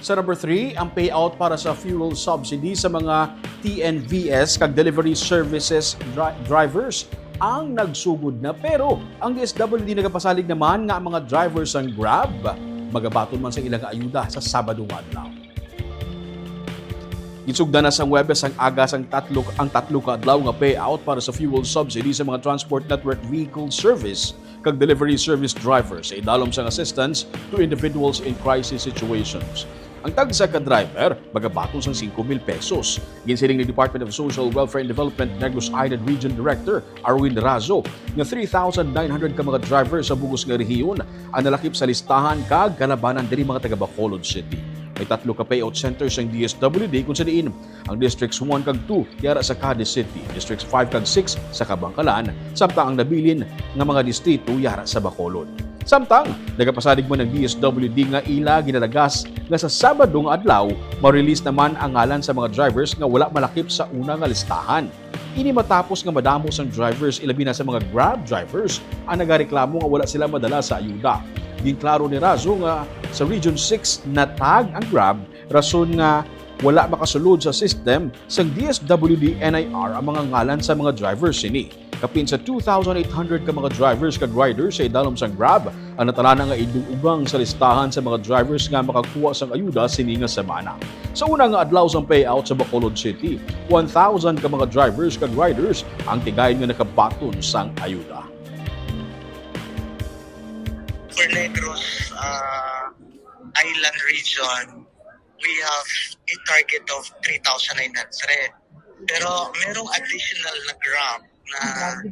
Sa number 3, ang payout para sa fuel subsidy sa mga TNVS kag delivery services drivers ang nagsugod na, pero ang DSWD nagapasalig naman nga ang mga drivers ang Grab magabaton man sa ilang ayuda sa Sabado nga adlaw. Gisugdan na sa Huwebes ang agas ang tatlo ka adlaw nga payout para sa fuel subsidy sa mga transport network vehicle service kag delivery service drivers sa idalom sang assistance to individuals in crisis situations. Ang tagsa ka driver magabaton sang 5,000 pesos. Ginsiling ni Department of Social Welfare and Development Negros Island Region Director Arwin Razo nga 3,900 ka mga driver sa bugos nga rehiyon ang nalakip sa listahan kag kalabanan diri mga taga Bacolod City. May 3 ka payout centers ang DSWD kung sa diin ang Districts 1 kag 2 yara sa Cadiz City, Districts 5 kag 6 sa Kabangkalan, samtang ang nabilin nga mga distrito yara sa Bacolod. Samtang nagapasadig man ng DSWD nga ila ginalagas nga sa Sabado nga adlaw ma-release naman ang ngalan sa mga drivers nga wala malakip sa una nga listahan. Ini matapos nga madamos ang drivers ilabi na sa mga Grab drivers ang nagareklamo nga wala sila madala sa ayuda. Ginklaro ni Razo nga sa Region 6 natag ang Grab rason nga wala makasulod sa system sa DSWD NIR ang mga ngalan sa mga drivers sini. Kapin sa 2,800 ka mga drivers kag riders sa idalom sang Grab ang natalana nga iduugang sa listahan sa mga drivers nga makakuha sang ayuda sini nga semana. Sa una nga adlaw sang payout sa Bacolod City, 1,000 ka mga drivers kag riders ang tigayon nga nakabaton sang ayuda. For Negros Island region, we have a target of 3,900. Pero merong additional na Grab na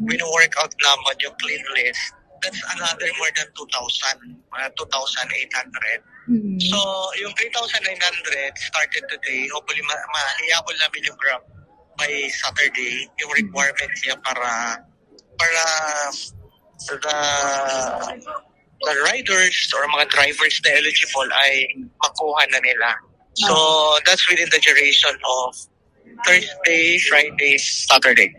wino-work out naman yung clean list. That's another more than 2,000, 2,800. So, yung 3,900 started today. Hopefully, mahiyabol namin yung Grab by Saturday. Yung requirement niya para the riders or mga drivers na eligible ay makuha na nila. So, that's within the duration of Thursday, Friday, Saturday.